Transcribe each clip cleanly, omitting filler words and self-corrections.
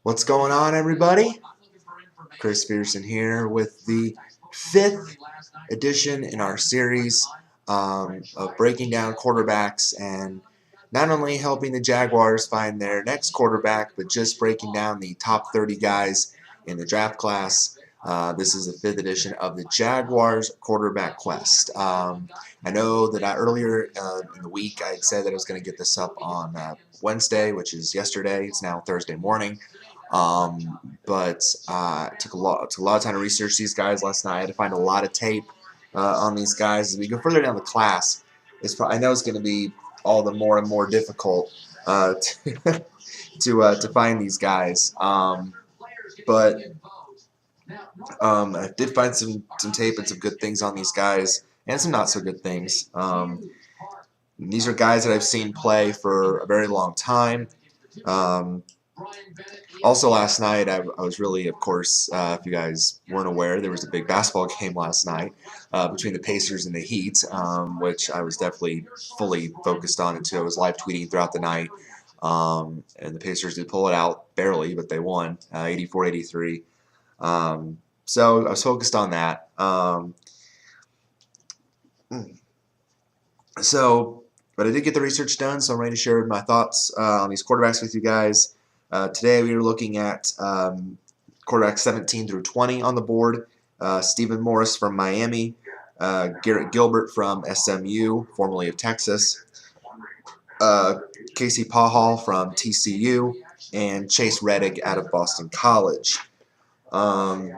What's going on, everybody? Chris Pearson here with the 5th edition in our series of breaking down quarterbacks and not only helping the Jaguars find their next quarterback, but just breaking down the top 30 guys in the draft class. This is the 5th edition of the Jaguars Quarterback Quest. I know that earlier in the week I had said that I was going to get this up on Wednesday, which is yesterday. It's now Thursday morning. But it took a lot of time to research these guys last night. I had to find a lot of tape on these guys. As we go further down the class, I know it's going to be all the more and more difficult to find these guys. But I did find some tape and some good things on these guys, and some not so good things. These are guys that I've seen play for a very long time. Also last night, I was really, of course, if you guys weren't aware, there was a big basketball game last night between the Pacers and the Heat, which I was definitely fully focused on until I was live tweeting throughout the night. And the Pacers did pull it out, barely, but they won, 84-83. So I was focused on that. But I did get the research done, so I'm ready to share my thoughts on these quarterbacks with you guys. Today we are looking at quarterbacks 17 through 20 on the board. Stephen Morris from Miami, Garrett Gilbert from SMU, formerly of Texas, Casey Pachall from TCU, and Chase Rettig out of Boston College. And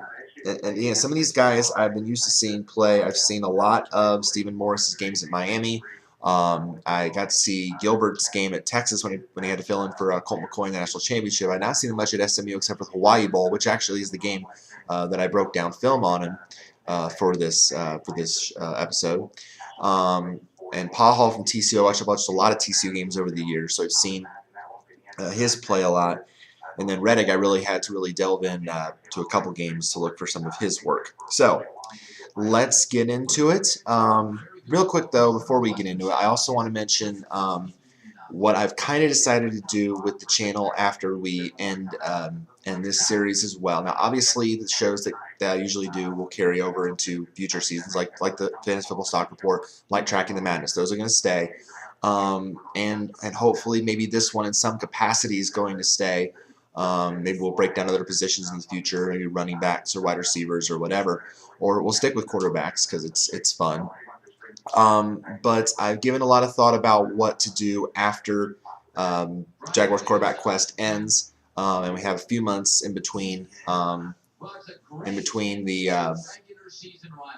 yeah, some of these guys I've been used to seeing play. I've seen a lot of Stephen Morris's games at Miami. I got to see Gilbert's game at Texas when he had to fill in for Colt McCoy in the national championship. I've not seen him much at SMU except for the Hawaii Bowl, which actually is the game that I broke down film on him for this episode. And Pahal from TCU, I've watched a lot of TCU games over the years, so I've seen his play a lot. And then Rettig, I really had to delve in to a couple games to look for some of his work. So let's get into it. Real quick, though, before we get into it, I also want to mention what I've kind of decided to do with the channel after we end this series as well. Now, obviously, the shows that I usually do will carry over into future seasons, like the Fantasy Football Stock Report, like Tracking the Madness. Those are going to stay. And hopefully maybe this one in some capacity is going to stay. Maybe we'll break down other positions in the future, maybe running backs or wide receivers or whatever. Or we'll stick with quarterbacks because it's fun. But I've given a lot of thought about what to do after Jaguars Quarterback Quest ends, and we have a few months in between the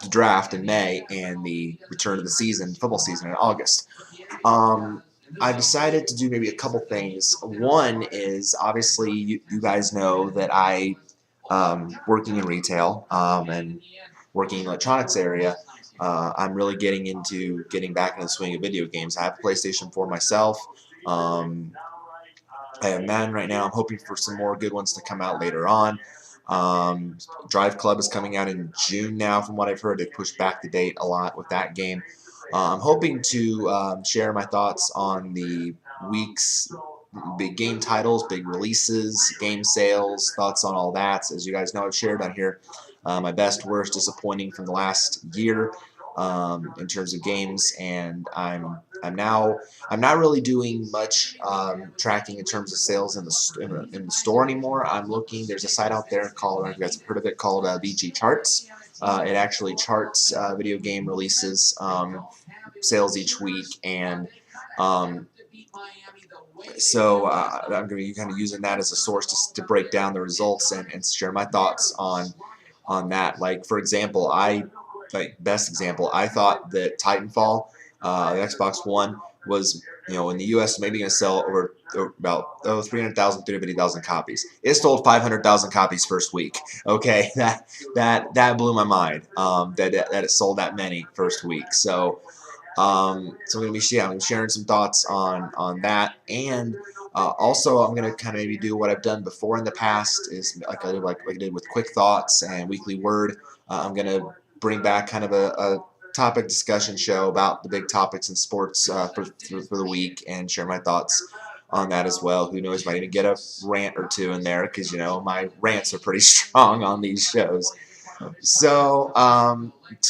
draft in May and the return of the season, football season in August. I decided to do maybe a couple things. One is, obviously, you guys know that I, working in retail and working in the electronics area, I'm really getting back into the swing of video games. I have a PlayStation 4 myself. I have Madden right now. I'm hoping for some more good ones to come out later on. Drive Club is coming out in June now, from what I've heard. They've pushed back the date a lot with that game. I'm hoping to share my thoughts on the week's big game titles, big releases, game sales, thoughts on all that. As you guys know, I've shared on here my best, worst, disappointing from the last year in terms of games, and I'm not really doing much tracking in terms of sales in the store anymore. I'm looking. There's a site out there called, I don't know if you guys have heard of it, called VG Charts. It actually charts video game releases, sales each week, and so I'm going to be kind of using that as a source to break down the results and share my thoughts on that. Like, for example, best example, I thought that Titanfall, the Xbox One, was, in the U.S. maybe going to sell over about 300,000, 350,000 copies. It sold 500,000 copies first week. Okay, that blew my mind. That it sold that many first week. So I'm going to be sharing some thoughts on that, and also I'm going to kind of maybe do what I've done before in the past, is like I did with Quick Thoughts and Weekly Word. I'm going to bring back kind of a topic discussion show about the big topics in sports for the week, and share my thoughts on that as well. Who knows, might even get a rant or two in there because, my rants are pretty strong on these shows. So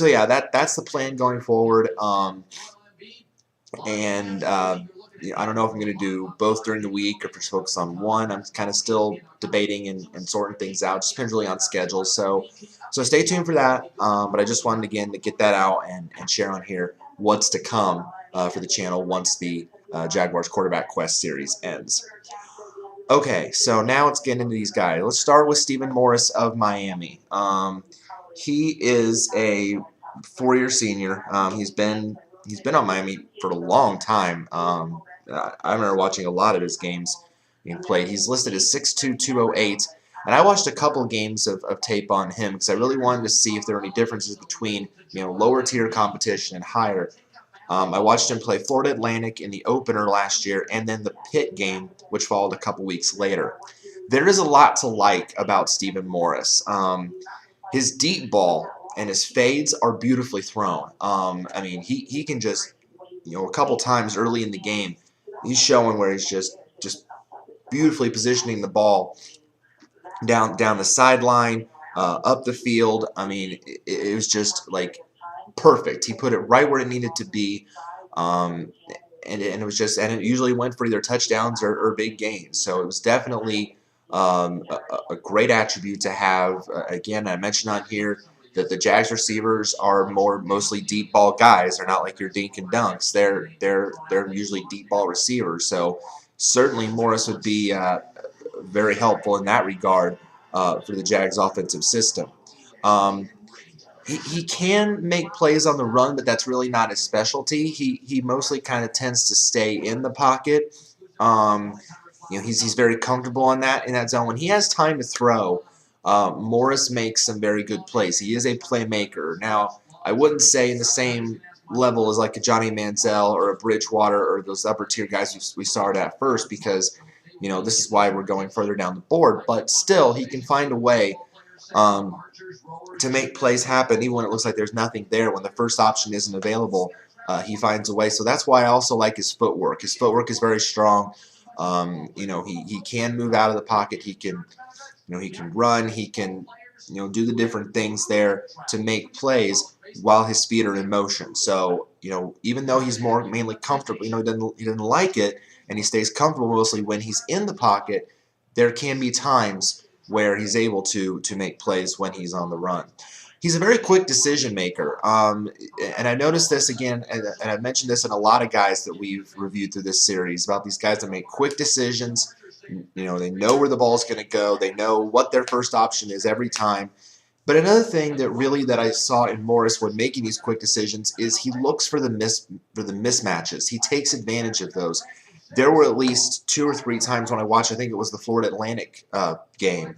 yeah, that's the plan going forward. And I don't know if I'm going to do both during the week or just focus on one. I'm kind of still debating and sorting things out. Just depends really on schedule. So stay tuned for that. But I just wanted, again, to get that out and share on here what's to come for the channel once the Jaguars Quarterback Quest series ends. Okay, so now let's get into these guys. Let's start with Stephen Morris of Miami. He is a four-year senior. He's been on Miami for a long time. I remember watching a lot of his games being played. He's listed as 6'2", 208, and I watched a couple games of tape on him because I really wanted to see if there were any differences between lower tier competition and higher. I watched him play Florida Atlantic in the opener last year and then the Pitt game, which followed a couple weeks later. There is a lot to like about Stephen Morris. His deep ball and his fades are beautifully thrown. I mean, he can just, a couple times early in the game, he's showing where he's just beautifully positioning the ball down the sideline, up the field. I mean, it was just like perfect. He put it right where it needed to be, and it was just, and it usually went for either touchdowns or big gains. So it was definitely a great attribute to have. Again, I mentioned on here that the Jags receivers are mostly deep ball guys. They're not like your dink and dunks. They're usually deep ball receivers. So certainly Morris would be very helpful in that regard for the Jags offensive system. He can make plays on the run, but that's really not his specialty. He mostly kind of tends to stay in the pocket. He's very comfortable in that zone. When he has time to throw, Morris makes some very good plays. He is a playmaker. Now, I wouldn't say in the same level as like a Johnny Manziel or a Bridgewater or those upper tier guys we started at first because, this is why we're going further down the board. But still, he can find a way to make plays happen even when it looks like there's nothing there. When the first option isn't available, he finds a way. So that's why I also like his footwork. His footwork is very strong. He can move out of the pocket. He can run. He can do the different things there to make plays while his feet are in motion. So even though he's mainly comfortable, he doesn't like it, and he stays comfortable mostly when he's in the pocket. There can be times where he's able to make plays when he's on the run. He's a very quick decision maker, and I noticed this again, and I've mentioned this in a lot of guys that we've reviewed through this series about these guys that make quick decisions. They know where the ball's going to go. They know what their first option is every time. But another thing that I saw in Morris when making these quick decisions is he looks for the mismatches. He takes advantage of those. There were at least 2 or 3 times when I watched, I think it was the Florida Atlantic game,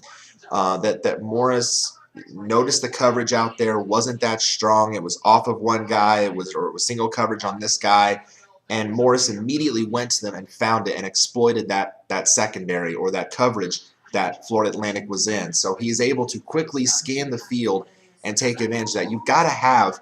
that Morris noticed the coverage out there wasn't that strong. It was off of one guy. It was single coverage on this guy. And Morris immediately went to them and found it and exploited that secondary or that coverage that Florida Atlantic was in. So he's able to quickly scan the field and take advantage of that. You've got to have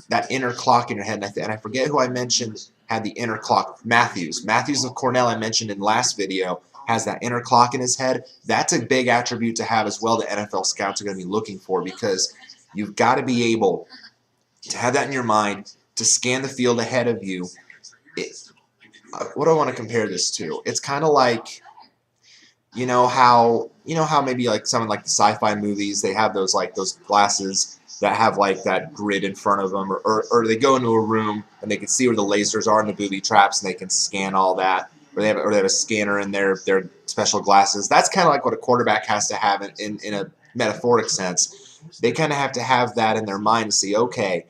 that inner clock in your head. And I forget who I mentioned had the inner clock. Matthews of Cornell, I mentioned in last video, has that inner clock in his head. That's a big attribute to have as well that NFL scouts are going to be looking for, because you've got to be able to have that in your mind, to scan the field ahead of you. What do I want to compare this to? It's kind of like, how maybe like some of like the sci-fi movies, they have those glasses that have like that grid in front of them, or they go into a room and they can see where the lasers are in the booby traps and they can scan all that, or they have a scanner in their special glasses. That's kind of like what a quarterback has to have in a metaphoric sense. They kind of have to have that in their mind to see, okay,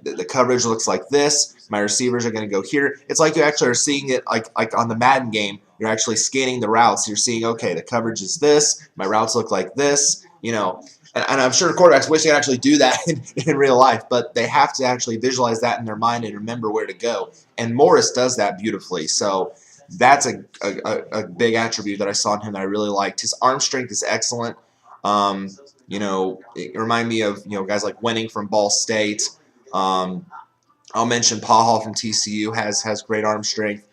the coverage looks like this. My receivers are going to go here. It's like you actually are seeing it like on the Madden game. You're actually scanning the routes. You're seeing, okay, the coverage is this. My routes look like this. And I'm sure quarterbacks wish they could actually do that in real life, but they have to actually visualize that in their mind and remember where to go. And Morris does that beautifully. So that's a big attribute that I saw in him that I really liked. His arm strength is excellent. It reminded me of guys like Winning from Ball State. I'll mention Pachall from TCU has great arm strength.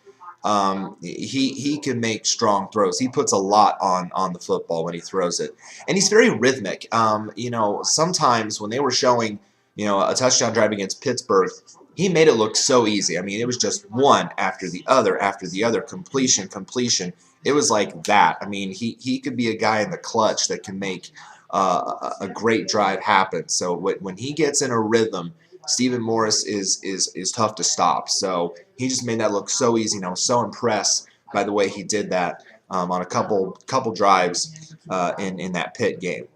he can make strong throws. He puts a lot on the football when he throws it, and he's very rhythmic. Sometimes when they were showing a touchdown drive against Pittsburgh, he made it look so easy. I mean, it was just one after the other, completion. It was like that. I mean, he could be a guy in the clutch that can make a great drive happen. So when he gets in a rhythm, Stephen Morris is tough to stop. So he just made that look so easy, and I was so impressed by the way he did that on a couple drives in that Pitt game.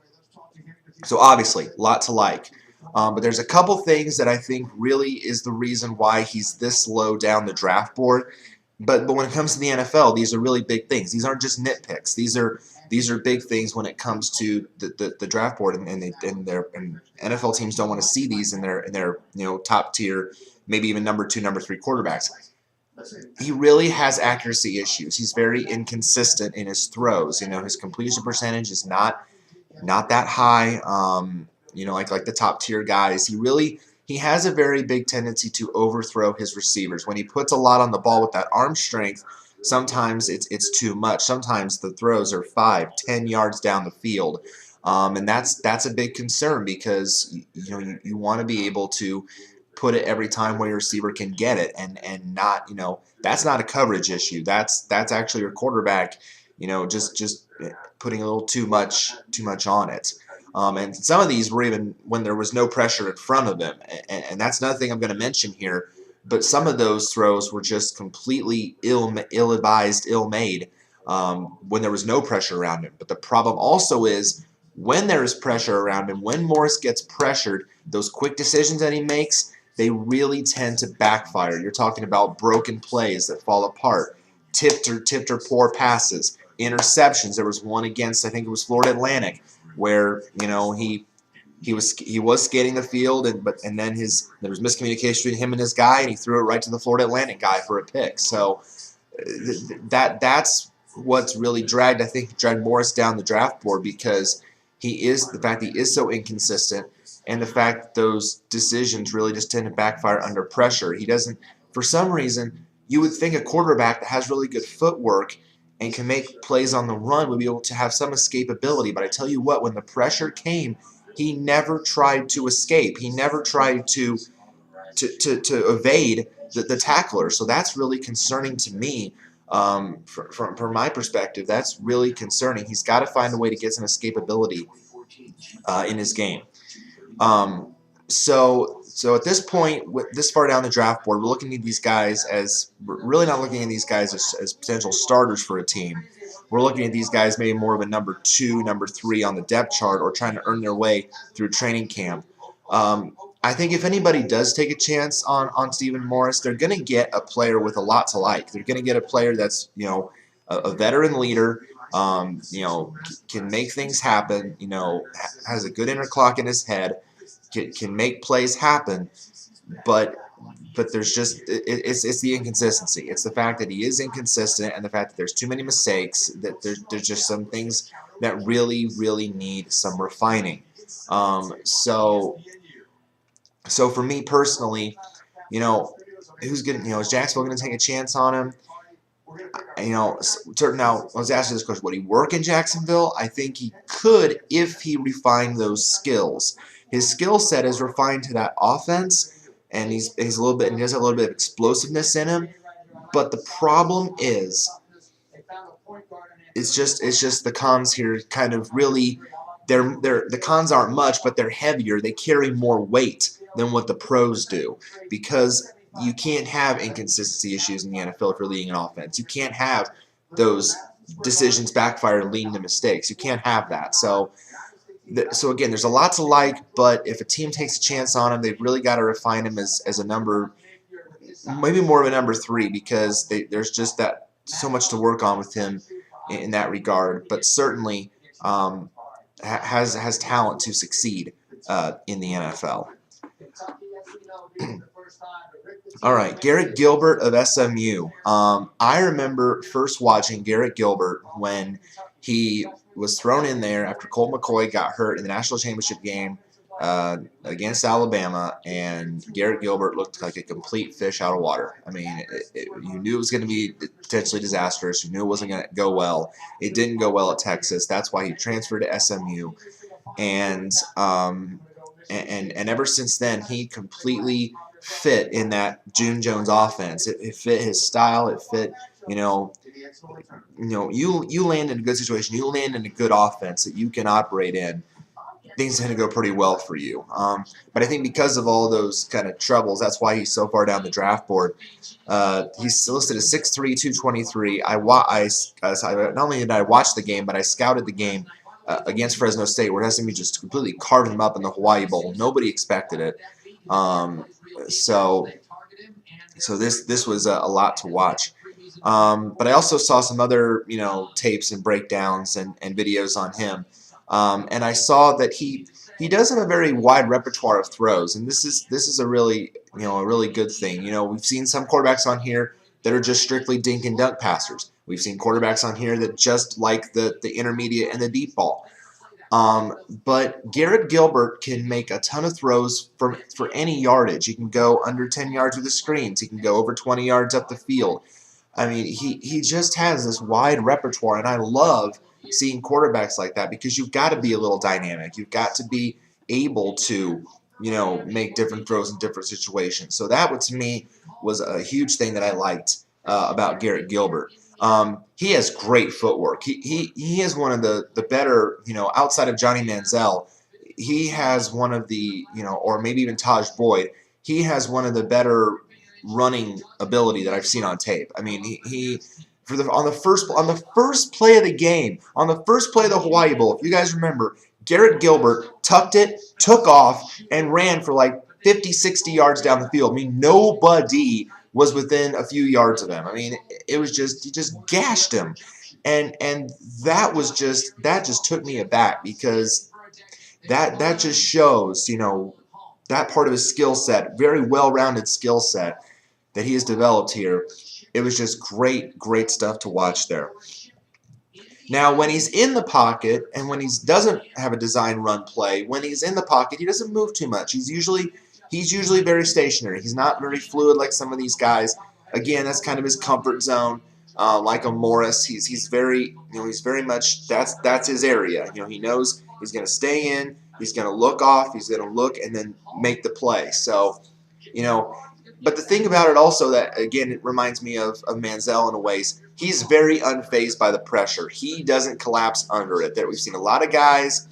So obviously, a lot to like. But there's a couple things that I think really is the reason why he's this low down the draft board. But when it comes to the NFL, these are really big things. These aren't just nitpicks. These are big things when it comes to the draft board, and NFL teams don't want to see these in their top tier, maybe even number 2, number 3 quarterbacks. He really has accuracy issues. He's very inconsistent in his throws. His completion percentage is not that high. Like the top tier guys. He has a very big tendency to overthrow his receivers. When he puts a lot on the ball with that arm strength, sometimes it's too much. Sometimes the throws are 5, 10 yards down the field. And that's a big concern because you want to be able to put it every time where your receiver can get it and not, that's not a coverage issue. That's actually your quarterback, just putting a little too much on it. And some of these were even when there was no pressure in front of him. And that's another thing I'm going to mention here. But some of those throws were just completely ill-advised, ill-made when there was no pressure around him. But the problem also is when there is pressure around him, when Morris gets pressured, those quick decisions that he makes, they really tend to backfire. You're talking about broken plays that fall apart, tipped or poor passes, interceptions. There was one against, I think it was Florida Atlantic, where he was skating the field, and then there was miscommunication between him and his guy, and he threw it right to the Florida Atlantic guy for a pick. So that's what's really dragged Morris down the draft board, because the fact he is so inconsistent, and the fact that those decisions really just tend to backfire under pressure. He doesn't, for some reason, you would think a quarterback that has really good footwork and can make plays on the run would be able to have some escapability. But I tell you what, when the pressure came, he never tried to escape. He never tried to evade the tackler. So that's really concerning to me. From my perspective, that's really concerning. He's got to find a way to get some escapability in his game. So at this point, this far down the draft board, we're looking at these guys we're really not looking at these guys as potential starters for a team. We're looking at these guys maybe more of a number 2, number 3 on the depth chart, or trying to earn their way through training camp. I think if anybody does take a chance on Stephen Morris, they're going to get a player with a lot to like. They're going to get a player that's a veteran leader, can make things happen, has a good inner clock in his head, can make plays happen, but there's just it's the inconsistency. It's the fact that he is inconsistent, and the fact that there's too many mistakes. That there's just some things that really need some refining. So for me personally, who's gonna is Jacksonville going to take a chance on him? Now I was asking this question: would he work in Jacksonville? I think he could if he refined those skills. His skill set is refined to that offense, and he's a little bit, and he has a little bit of explosiveness in him. But the problem is, it's just the cons here kind of really, the cons aren't much, but they're heavier. They carry more weight than what the pros do, because you can't have inconsistency issues in the NFL if you're leading an offense. You can't have those decisions backfire and leading to mistakes. You can't have that. So again, there's a lot to like, but if a team takes a chance on him, they've really got to refine him as a number, maybe more of a number 3, because there's just that so much to work on with him in that regard. But certainly has talent to succeed in the NFL. All right, Garrett Gilbert of SMU. I remember first watching Garrett Gilbert when he was thrown in there after Colt McCoy got hurt in the national championship game against Alabama, and Garrett Gilbert looked like a complete fish out of water. I mean, you knew it was going to be potentially disastrous. You knew it wasn't going to go well. It didn't go well at Texas. That's why he transferred to SMU, and ever since then, he completely fit in that June Jones offense. It fit his style. It fit, you land in a good situation. You land in a good offense that you can operate in. Things tend to go pretty well for you. But I think because of all those kind of troubles, that's why he's so far down the draft board. He's listed as 6'3", 223. Not only did I watch the game, but I scouted the game against Fresno State, where SMU just completely carved him up in the Hawaii Bowl. Nobody expected it. So this was a lot to watch. But I also saw some other tapes and breakdowns and videos on him. And I saw that he does have a very wide repertoire of throws, and this is a really good thing. We've seen some quarterbacks on here that are just strictly dink and dunk passers. We've seen quarterbacks on here that just like the intermediate and the deep ball. But Garrett Gilbert can make a ton of throws for any yardage. He can go under 10 yards with the screens. He can go over 20 yards up the field. I mean, he just has this wide repertoire, and I love seeing quarterbacks like that because you've got to be a little dynamic. You've got to be able to, make different throws in different situations. So that, to me, was a huge thing that I liked about Garrett Gilbert. He has great footwork. He is one of the better, outside of Johnny Manziel, he has one of the, or maybe even Taj Boyd, he has one of the better running ability that I've seen on tape. I mean, on the first play of the game, on the first play of the Hawaii Bowl, if you guys remember, Garrett Gilbert tucked it, took off, and ran for like 50, 60 yards down the field. I mean, nobody was within a few yards of him. I mean, it was just, he just gashed him. And that just took me aback because that just shows, that part of his skill set, very well-rounded skill set that he has developed here. It was just great stuff to watch there. Now, when he's in the pocket and when he doesn't have a design run play, when he's in the pocket, he doesn't move too much. He's usually very stationary. He's not very fluid like some of these guys. Again, that's kind of his comfort zone. Like a Morris, he's very, he's very much, that's his area. He knows he's going to stay in, he's going to look off, he's going to look and then make the play. So, but the thing about it also that, again, it reminds me of Manziel in a ways, he's very unfazed by the pressure. He doesn't collapse under it. We've seen a lot of guys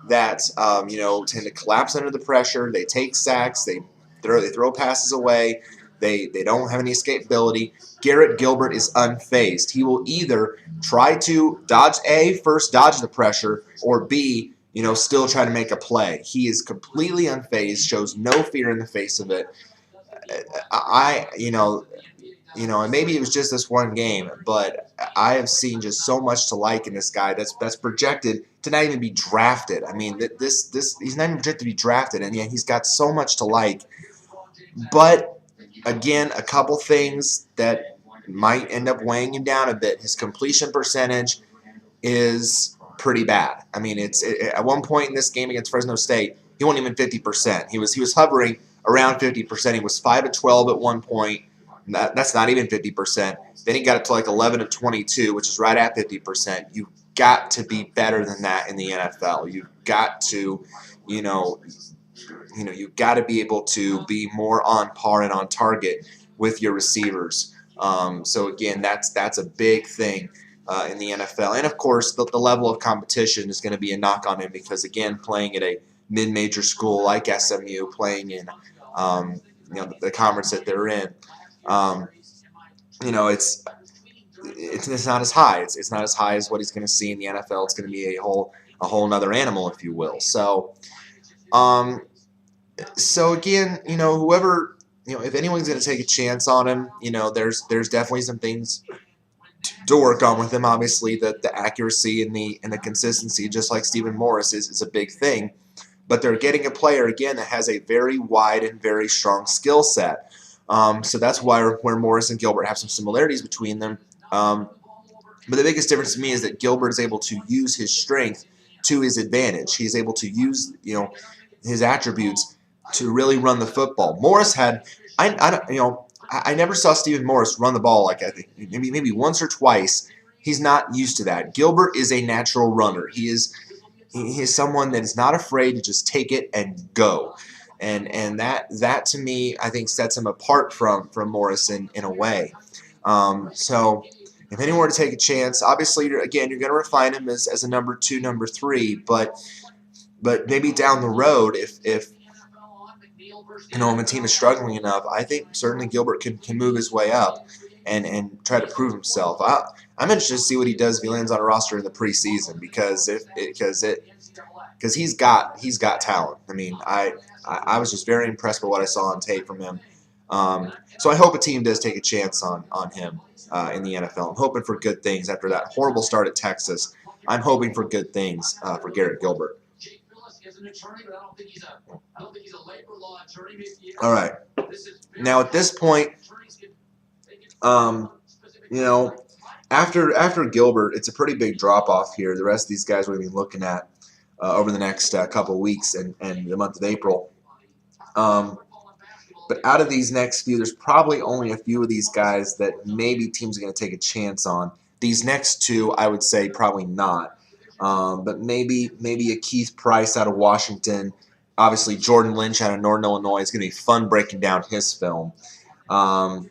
that, tend to collapse under the pressure. They take sacks. They throw passes away. They don't have any escapability. Garrett Gilbert is unfazed. He will either try to dodge the pressure, or B, still try to make a play. He is completely unfazed, shows no fear in the face of it. And maybe it was just this one game, but I have seen just so much to like in this guy that's projected to not even be drafted. I mean, he's not even projected to be drafted, and yet he's got so much to like. But again, a couple things that might end up weighing him down a bit. His completion percentage is pretty bad. I mean, at one point in this game against Fresno State, he wasn't even 50%. He was hovering around 50%. He was 5 of 12 at one point. That's not even 50%. Then he got it to like 11 of 22, which is right at 50%. You've got to be better than that in the NFL. You've got to, you've got to be able to be more on par and on target with your receivers. So again, that's a big thing in the NFL. And of course, the level of competition is going to be a knock on him because, again, playing at a mid-major school like SMU, playing in the conference that they're in, it's not as high. It's not as high as what he's going to see in the NFL. It's going to be a whole nother animal, if you will. So again, whoever, if anyone's going to take a chance on him, there's definitely some things to work on with him. Obviously, the accuracy and the consistency, just like Stephen Morris, is a big thing. But they're getting a player, again, that has a very wide and very strong skill set. So that's where Morris and Gilbert have some similarities between them. But the biggest difference to me is that Gilbert is able to use his strength to his advantage. He's able to use, his attributes to really run the football. Morris had, I never saw Stephen Morris run the ball like I think maybe once or twice. He's not used to that. Gilbert is a natural runner. He is someone that is not afraid to just take it and go. And that to me I think sets him apart from Morris in a way. So if anyone were to take a chance, obviously you're going to refine him as a number 2, number 3, but maybe down the road if a team is struggling enough, I think certainly Gilbert can move his way up and try to prove himself. I'm interested to see what he does if he lands on a roster in the preseason because he's got talent. I mean, I was just very impressed by what I saw on tape from him. So I hope a team does take a chance on him in the NFL. I'm hoping for good things after that horrible start at Texas. I'm hoping for good things for Garrett Gilbert. All right. Now at this point, after Gilbert, it's a pretty big drop off here. The rest of these guys we're going to be looking at over the next couple of weeks and the month of April. But out of these next few, there's probably only a few of these guys that maybe teams are going to take a chance on. These next 2, I would say probably not. But maybe a Keith Price out of Washington. Obviously, Jordan Lynch out of Northern Illinois. It's going to be fun breaking down his film. Brock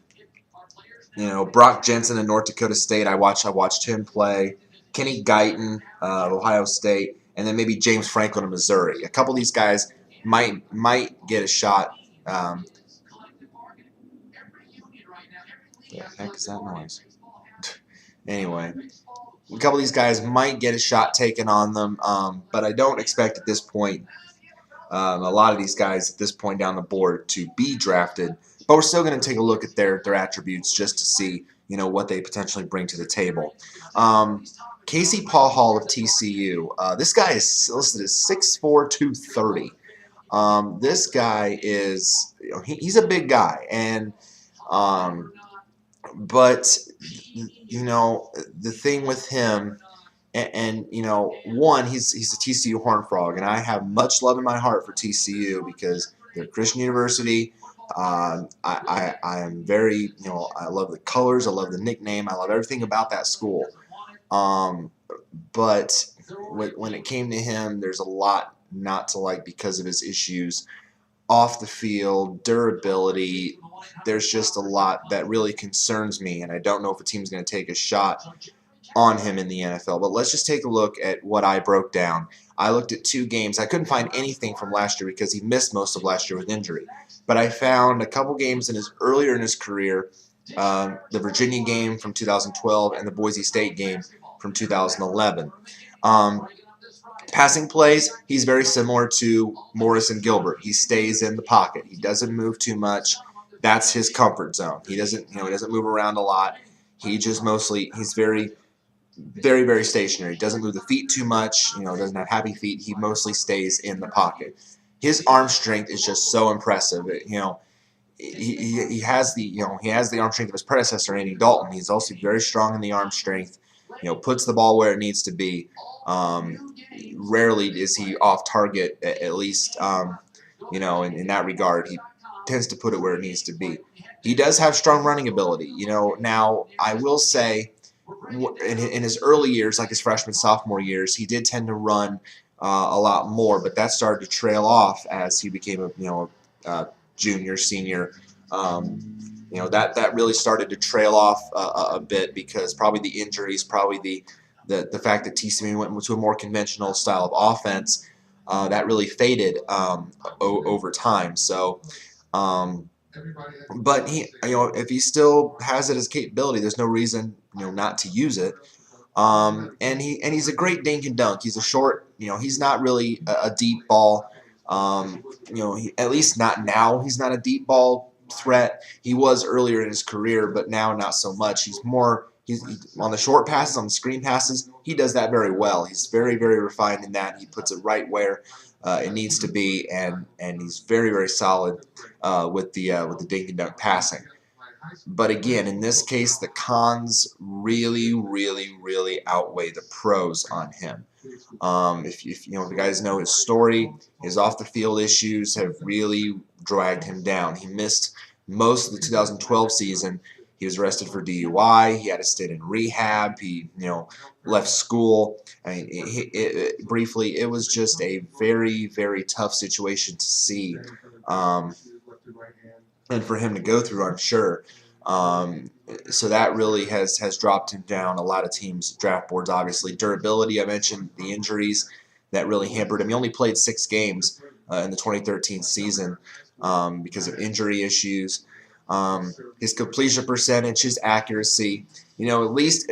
Jensen of North Dakota State. I watched him play. Kenny Guyton of Ohio State, and then maybe James Franklin of Missouri. A couple of these guys might get a shot. The heck is that noise? Anyway, a couple of these guys might get a shot taken on them, but I don't expect at this point a lot of these guys at this point down the board to be drafted. But we're still going to take a look at their attributes just to see what they potentially bring to the table. Casey Pachall of TCU. This guy is listed as 6'4", 230. This guy is he's a big guy, and but the thing with him, and one, he's a TCU Horned Frog, and I have much love in my heart for TCU because they're a Christian university. I am very, I love the colors, I love the nickname, I love everything about that school. But when it came to him, there's a lot not to like because of his issues off the field, durability. There's just a lot that really concerns me, and I don't know if a team's going to take a shot on him in the NFL. But let's just take a look at what I broke down. I looked at 2 games. I couldn't find anything from last year because he missed most of last year with injury. But I found a couple games earlier in his career, the Virginia game from 2012 and the Boise State game from 2011. Passing plays, he's very similar to Morris and Gilbert. He stays in the pocket. He doesn't move too much. That's his comfort zone. He doesn't move around a lot. He's very, very, very stationary. He doesn't move the feet too much. Doesn't have happy feet. He mostly stays in the pocket. His arm strength is just so impressive. He has the arm strength of his predecessor, Andy Dalton. He's also very strong in the arm strength. Puts the ball where it needs to be. Rarely is he off target, at least, in that regard. He tends to put it where it needs to be. He does have strong running ability. Now I will say, in his early years, like his freshman, sophomore years, he did tend to run a lot more, but that started to trail off as he became a junior, senior. That really started to trail off a bit because probably the injuries, probably the fact that TCU went to a more conventional style of offense, that really faded over time. So, but he, if he still has it as capability, there's no reason not to use it. And he's a great dink and dunk. He's a short, he's not really a deep ball. At least not now. He's not a deep ball threat. He was earlier in his career, but now not so much. He's on the short passes, on the screen passes. He does that very well. He's very, very refined in that. He puts it right where it needs to be, and he's very, very solid with the dink and dunk passing. But again, in this case, the cons really, really, really outweigh the pros on him. If you know, the guys know his story, his off the field issues have really dragged him down. He missed most of the 2012 season. He was arrested for DUI. He had to stay in rehab. He, left school. I mean, briefly, it was just a very, very tough situation to see, and for him to go through, I'm sure. Um, so that really has dropped him down. A lot of teams' draft boards, obviously. Durability, I mentioned the injuries that really hampered him. He only played 6 games in the 2013 season because of injury issues. His completion percentage, his accuracy, at least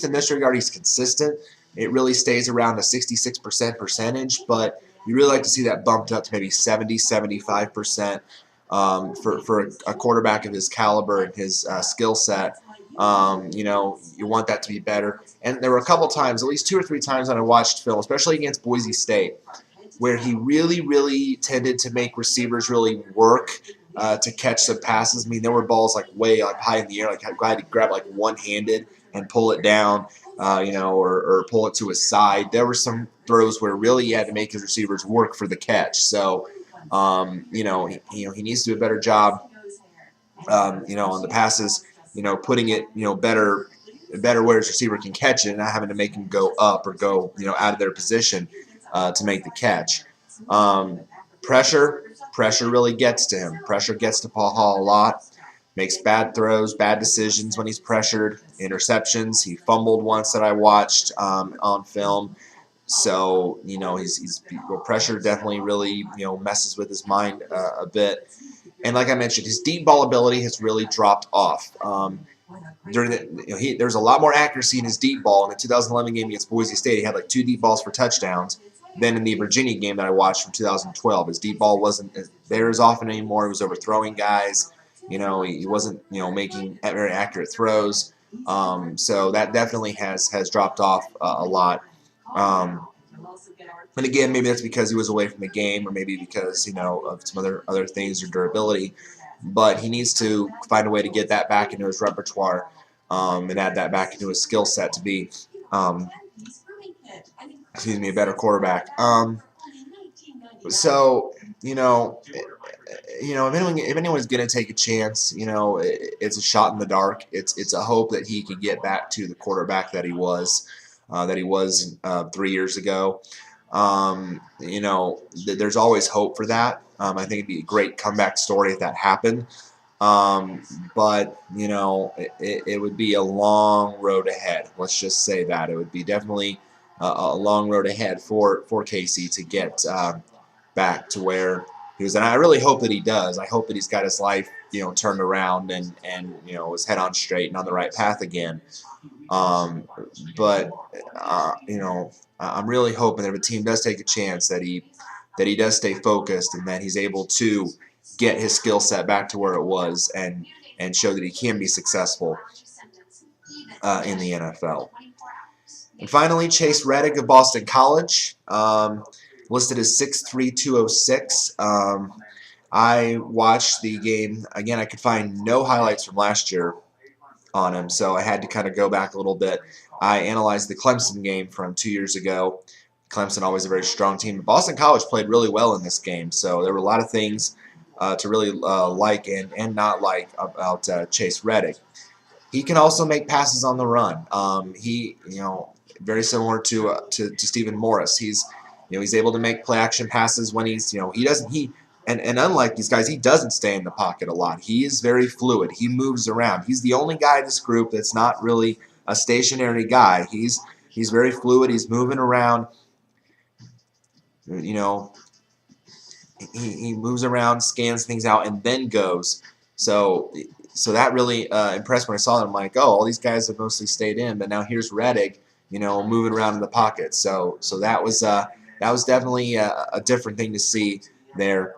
in this regard, he's consistent. It really stays around a 66% percentage, but you really like to see that bumped up to maybe 70, 75%. For a quarterback of his caliber and his skill set. You want that to be better. And there were a couple times, at least 2 or 3 times when I watched film, especially against Boise State, where he really, really tended to make receivers really work to catch some passes. I mean, there were balls way high in the air, I had to grab one-handed and pull it down, or pull it to his side. There were some throws where really he had to make his receivers work for the catch. So, he needs to do a better job, on the passes, putting it, better where his receiver can catch it and not having to make him go up or go, out of their position to make the catch. Pressure really gets to him. Pressure gets to Pachall a lot. Makes bad throws, bad decisions when he's pressured, interceptions. He fumbled once that I watched on film. So, pressure definitely really, messes with his mind a bit. And like I mentioned, his deep ball ability has really dropped off. There's a lot more accuracy in his deep ball. In the 2011 game against Boise State, he had 2 deep balls for touchdowns. Then in the Virginia game that I watched from 2012, his deep ball wasn't there as often anymore. He was overthrowing guys. He wasn't, making very accurate throws. So that definitely has dropped off a lot. And again, maybe that's because he was away from the game, or maybe because of some other things or durability. But he needs to find a way to get that back into his repertoire and add that back into his skill set to be, a better quarterback. So if anyone's going to take a chance, it's a shot in the dark. It's a hope that he can get back to the quarterback that he was 3 years ago. There's always hope for that. I think it'd be a great comeback story if that happened. But it would be a long road ahead. Let's just say that. It would be definitely a long road ahead for Casey to get back to where he was. And I really hope that he does. I hope that he's got his life, turned around and his head on straight and on the right path again. But I'm really hoping that if a team does take a chance, that he does stay focused and that he's able to get his skill set back to where it was and show that he can be successful in the NFL. And finally, Chase Rettig of Boston College, listed as 6'3", 206. I watched the game. Again, I could find no highlights from last year on him, so I had to kind of go back a little bit. I analyzed the Clemson game from 2 years ago. Clemson, always a very strong team. Boston College played really well in this game, so there were a lot of things to really like and not like about Chase Rettig. He can also make passes on the run. He, very similar to Stephen Morris. He's able to make play action passes when he's, and unlike these guys, he doesn't stay in the pocket a lot. He is very fluid. He moves around. He's the only guy in this group that's not really a stationary guy. He's very fluid. He's moving around. He moves around, scans things out, and then goes. So that really impressed me when I saw it. I'm like, oh, all these guys have mostly stayed in, but now here's Rettig, moving around in the pocket. So that was definitely a different thing to see there.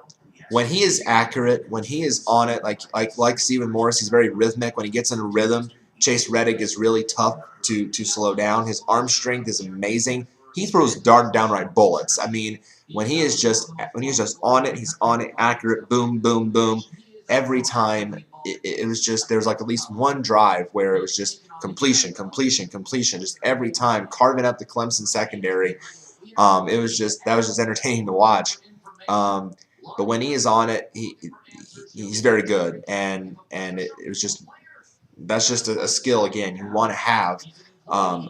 When he is accurate, when he is on it, like Stephen Morris, he's very rhythmic. When he gets in a rhythm, Chase Rettig is really tough to slow down. His arm strength is amazing. He throws downright bullets. I mean, when he's just on it, he's on it, accurate, boom, boom, boom. Every time it was just, there was like at least one drive where it was just completion, just every time carving up the Clemson secondary. It was just, that was just entertaining to watch. But when he is on it, he's very good, and it was just, that's just a skill again you want to have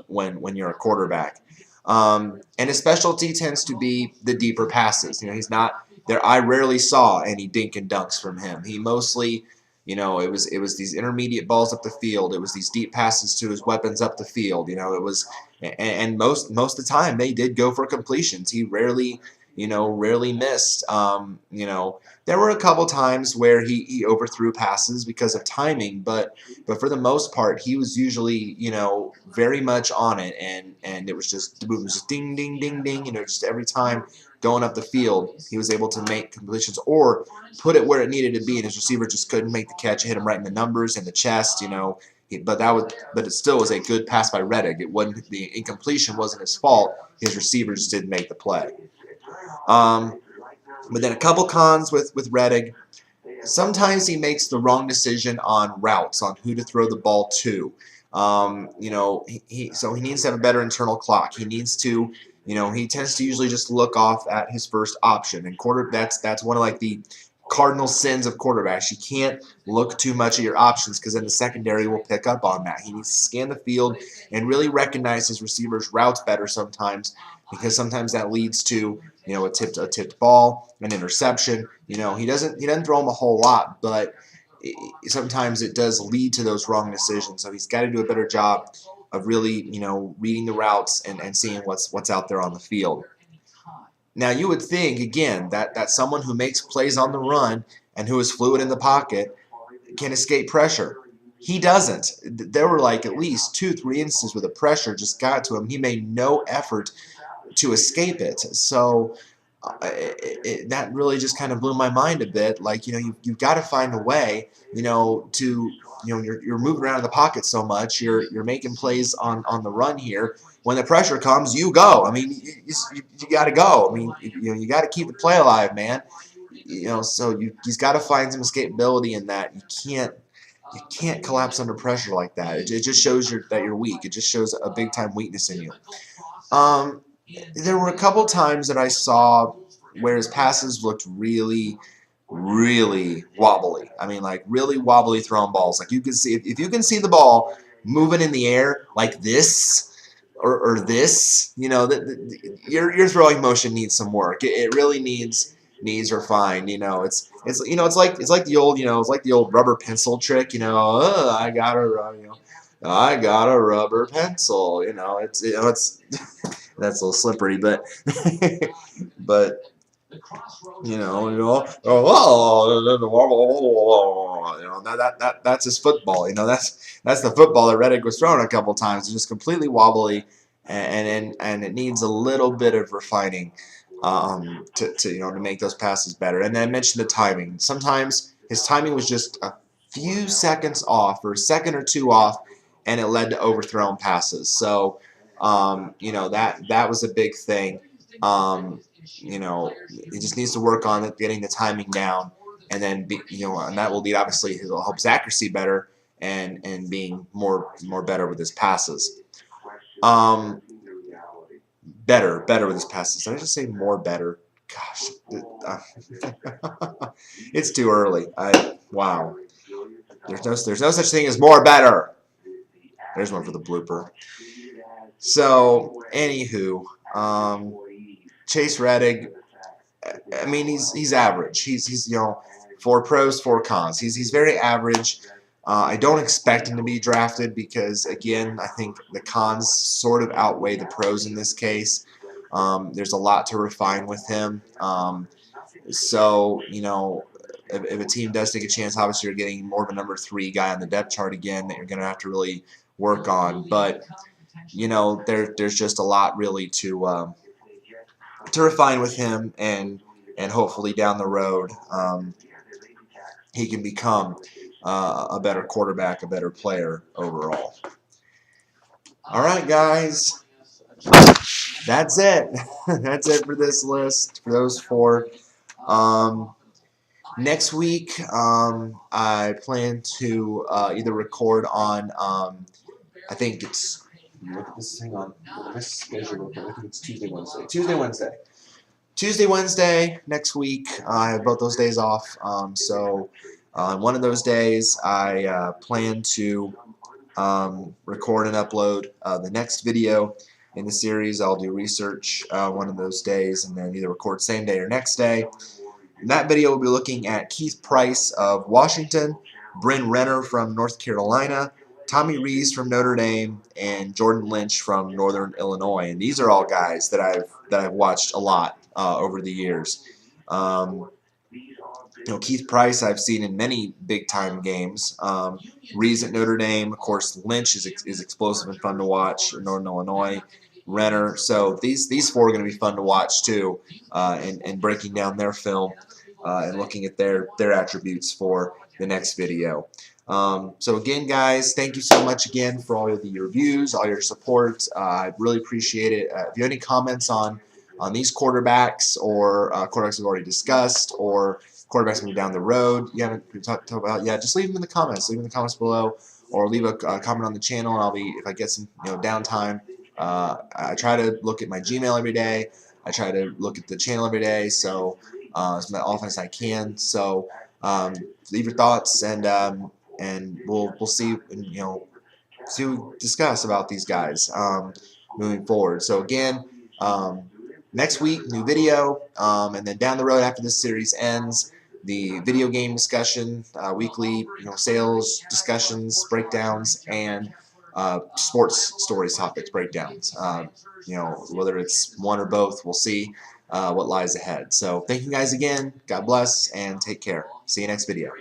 when you're a quarterback. And his specialty tends to be the deeper passes. He's not there. I rarely saw any dink and dunks from him. He mostly, it was these intermediate balls up the field. It was these deep passes to his weapons up the field. It was, and most of the time they did go for completions. He rarely missed. There were a couple times where he overthrew passes because of timing, but for the most part, he was usually, very much on it, and it was just ding, ding, ding, ding, just every time going up the field, he was able to make completions or put it where it needed to be, and his receiver just couldn't make the catch, hit him right in the numbers, in the chest, but it still was a good pass by Rettig. It wasn't, the incompletion wasn't his fault. His receiver just didn't make the play. But then a couple cons with Rettig. Sometimes he makes the wrong decision on routes, on who to throw the ball to. So he needs to have a better internal clock. He needs to, he tends to usually just look off at his first option. And that's one of like the cardinal sins of quarterbacks. You can't look too much at your options because then the secondary will pick up on that. He needs to scan the field and really recognize his receivers' routes better sometimes, because sometimes that leads to a tipped ball, an interception. He doesn't throw them a whole lot, but sometimes it does lead to those wrong decisions. So he's got to do a better job of really reading the routes and seeing what's out there on the field. Now, you would think, again, that someone who makes plays on the run and who is fluid in the pocket can escape pressure. He doesn't. There were like at least 2-3 instances where the pressure just got to him. He made no effort to escape it. So that really just kind of blew my mind a bit. Like, you've got to find a way, to, you're moving around in the pocket so much. You're making plays on the run here. When the pressure comes, you go. I mean, you got to go. I mean, you got to keep the play alive, man. So he's got to find some escapability in that. You can't collapse under pressure like that. It just shows that you're weak. It just shows a big time weakness in you. There were a couple times that I saw where his passes looked really, really wobbly. I mean, like really wobbly thrown balls. Like you can see, if you can see the ball moving in the air like this or this, your throwing motion needs some work. It really needs refined. It's like the old rubber pencil trick. I got a rubber pencil. It's that's a little slippery, but that's his football. That's the football that Rettig was throwing a couple times. It's just completely wobbly, and it needs a little bit of refining to make those passes better. And then I mentioned the timing. Sometimes his timing was just a few seconds off, or a second or two off, and it led to overthrown passes. So that was a big thing. He just needs to work on it, getting the timing down, and then and that will lead, obviously, it'll help his accuracy better and being more better with his passes. Better with his passes. Did I just say more better? Gosh, it's too early. Wow. There's no such thing as more better. There's one for the blooper. So, anywho, Chase Rettig, I mean, he's average. He's 4 pros, 4 cons. He's very average. I don't expect him to be drafted because, again, I think the cons sort of outweigh the pros in this case. There's a lot to refine with him. So, if a team does take a chance, obviously you're getting more of a number 3 guy on the depth chart again that you're going to have to really work on. But, there's just a lot really to refine with him, and hopefully down the road he can become a better quarterback, a better player overall. All right, guys. That's it. That's it for this list, for those 4. Next week, I plan to either record on, I think it's, look at this thing on this schedule. I think it's Tuesday, Wednesday. Tuesday, Wednesday next week. I have both those days off. So one of those days, I plan to record and upload the next video in the series. I'll do research one of those days and then either record same day or next day. In that video, we'll be looking at Keith Price of Washington, Bryn Renner from North Carolina, Tommy Rees from Notre Dame, and Jordan Lynch from Northern Illinois. And these are all guys that I've watched a lot over the years. Keith Price I've seen in many big-time games. Rees at Notre Dame, of course. Lynch is explosive and fun to watch. Northern Illinois, Renner. So these four are going to be fun to watch too, and breaking down their film and looking at their attributes for the next video. So again, guys, thank you so much again for all of the reviews, all your support. I really appreciate it. If you have any comments on these quarterbacks or quarterbacks we've already discussed, or quarterbacks maybe down the road you haven't talked about yet, just leave them in the comments. Leave them in the comments below, or leave a comment on the channel, and I'll be, if I get some downtime, I try to look at my Gmail every day. I try to look at the channel every day, so as often as I can. So leave your thoughts, and we'll see, see what we discuss about these guys moving forward. So again, next week, new video, and then down the road after this series ends, the video game discussion, weekly, sales discussions, breakdowns, and sports stories, topics, breakdowns. Whether it's one or both, we'll see what lies ahead. So thank you guys again. God bless, and take care. See you next video.